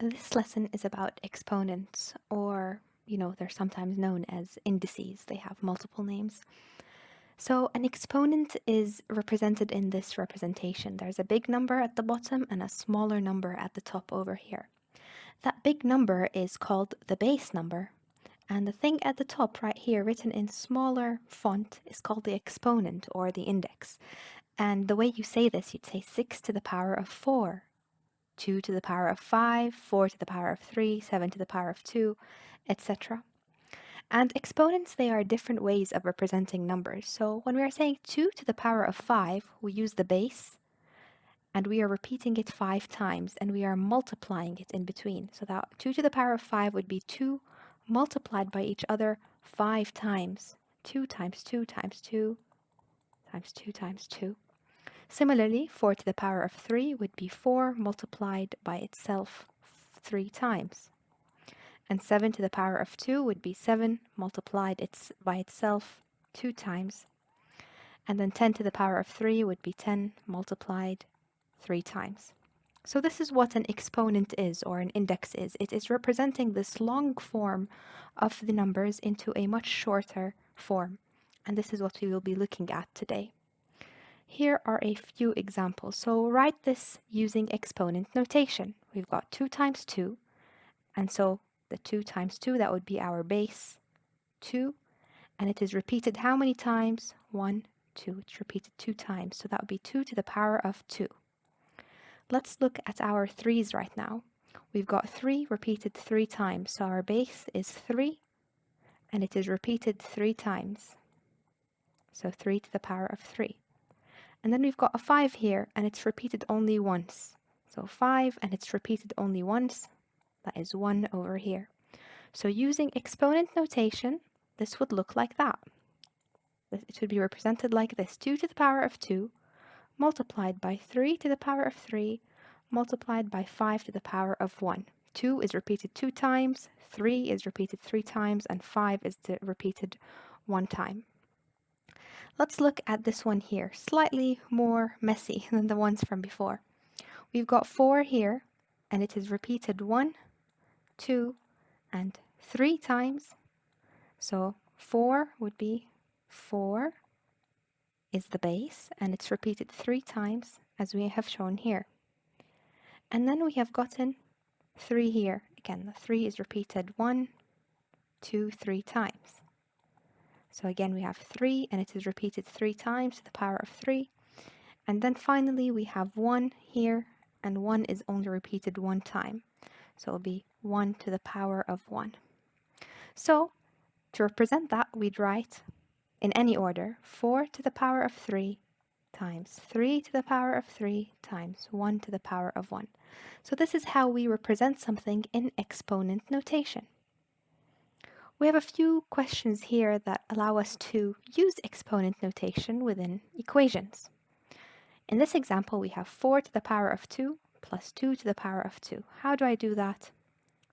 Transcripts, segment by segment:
This lesson is about exponents, or, they're sometimes known as indices. They have multiple names. So, an exponent is represented in this representation. There's a big number at the bottom and a smaller number at the top over here. That big number is called the base number, and the thing at the top right here, written in smaller font, is called the exponent or the index. And the way you say this, you'd say 6 to the power of 4. 2 to the power of 5, 4 to the power of 3, 7 to the power of 2, etc. And exponents, they are different ways of representing numbers. So when we are saying 2 to the power of 5, we use the base, and we are repeating it 5 times, and we are multiplying it in between. So that 2 to the power of 5 would be 2 multiplied by each other 5 times. 2 times 2 times 2 times 2 times 2. Similarly, 4 to the power of 3 would be 4 multiplied by itself 3 times. And 7 to the power of 2 would be 7 multiplied by itself 2 times. And then 10 to the power of 3 would be 10 multiplied 3 times. So this is what an exponent is, or an index is. It is representing this long form of the numbers into a much shorter form. And this is what we will be looking at today. Here are a few examples. So write this using exponent notation. We've got 2 times 2, and so the 2 times 2, that would be our base 2, and it is repeated how many times? 1, 2. It's repeated 2 times, so that would be 2 to the power of 2. Let's look at our 3's right now. We've got 3 repeated 3 times, so our base is 3, and it is repeated 3 times. So 3 to the power of 3. And then we've got a 5 here, and it's repeated only once. So 5, and it's repeated only once. That is 1 over here. So using exponent notation, this would look like that. It would be represented like this. 2 to the power of 2 multiplied by 3 to the power of 3 multiplied by 5 to the power of 1. 2 is repeated 2 times, 3 is repeated 3 times, and 5 is repeated 1 time. Let's look at this one here, slightly more messy than the ones from before. We've got 4 here, and it is repeated 1, 2, and 3 times. So 4 would be 4 is the base, and it's repeated 3 times, as we have shown here. And then we have gotten 3 here. Again, the 3 is repeated 1, 2, 3 times. So again, we have 3, and it is repeated 3 times to the power of 3. And then finally, we have 1 here, and 1 is only repeated 1 time. So it will be 1 to the power of 1. So to represent that, we'd write, in any order, 4 to the power of 3 times 3 to the power of 3 times 1 to the power of 1. So this is how we represent something in exponent notation. We have a few questions here that allow us to use exponent notation within equations. In this example, we have 4 to the power of 2 plus 2 to the power of 2. How do I do that?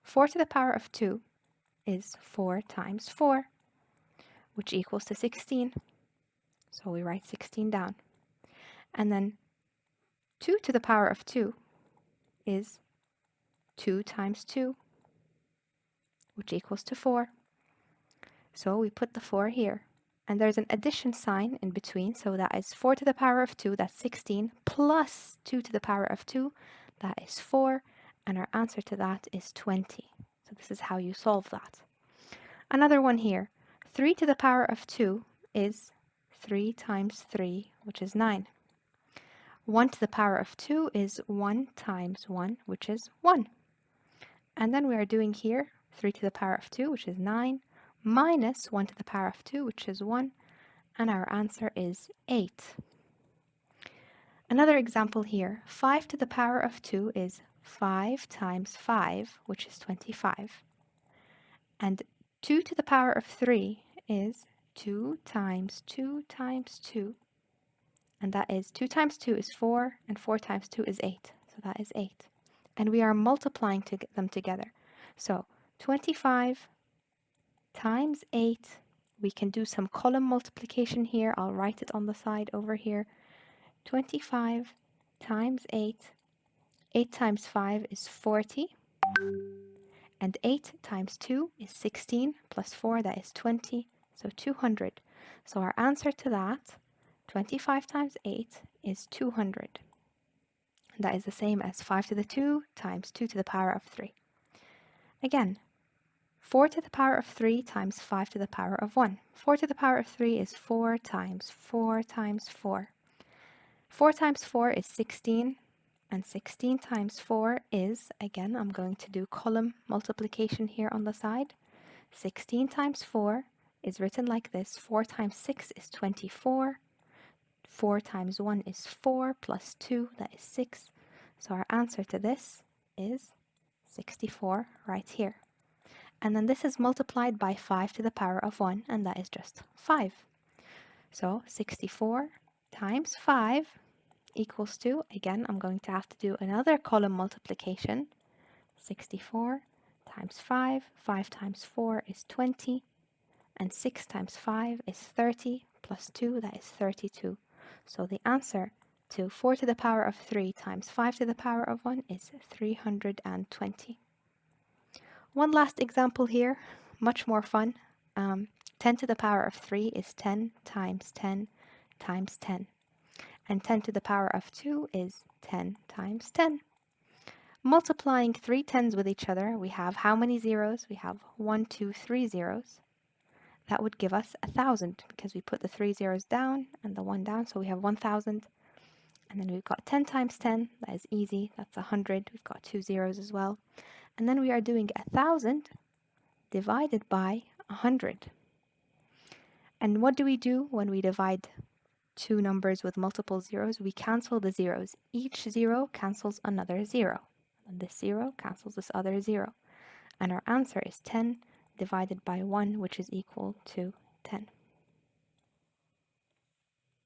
4 to the power of 2 is 4 times 4, which equals to 16. So we write 16 down. And then 2 to the power of 2 is 2 times 2, which equals to 4. So we put the 4 here. And there's an addition sign in between, so that is 4 to the power of 2, that's 16, plus 2 to the power of 2, that is 4, and our answer to that is 20. So this is how you solve that. Another one here, 3 to the power of 2 is 3 times 3, which is 9. 1 to the power of 2 is 1 times 1, which is 1. And then we are doing here 3 to the power of 2, which is 9, minus 1 to the power of 2, which is 1, and our answer is 8. Another example here, 5 to the power of 2 is 5 times 5, which is 25. And 2 to the power of 3 is 2 times 2 times 2, and that is 2 times 2 is 4, and 4 times 2 is 8, so that is 8. And we are multiplying them together. So 25 times 8, we can do some column multiplication here. I'll write it on the side over here. 25 times 8, 8 times 5 is 40, And 8 times 2 is 16, plus 4, that is 20, so 200. So our answer to that, 25 times 8, is 200. That is the same as 5 to the 2 times 2 to the power of 3. Again, 4 to the power of 3 times 5 to the power of 1. 4 to the power of 3 is 4 times 4 times 4. 4 times 4 is 16, and 16 times 4 is, again, I'm going to do column multiplication here on the side. 16 times 4 is written like this. 4 times 6 is 24. 4 times 1 is 4, plus 2, that is 6. So our answer to this is 64 right here. And then this is multiplied by 5 to the power of 1, and that is just 5. So 64 times 5 equals to, again, I'm going to have to do another column multiplication. 64 times 5, 5 times 4 is 20, and 6 times 5 is 30, plus 2, that is 32. So the answer to 4 to the power of 3 times 5 to the power of 1 is 320. One last example here, much more fun. 10 to the power of 3 is 10 times 10 times 10. And 10 to the power of 2 is 10 times 10. Multiplying 3 tens with each other, we have how many zeros? We have 1, 2, 3 zeros. That would give us 1,000 because we put the 3 zeros down and the 1 down, so we have 1,000. And then we've got 10 times 10, that is easy, that's 100. We've got 2 zeros as well. And then we are doing 1,000 divided by 100. And what do we do when we divide two numbers with multiple zeros? We cancel the zeros. Each zero cancels another zero. And this zero cancels this other zero. And our answer is 10 divided by 1, which is equal to 10.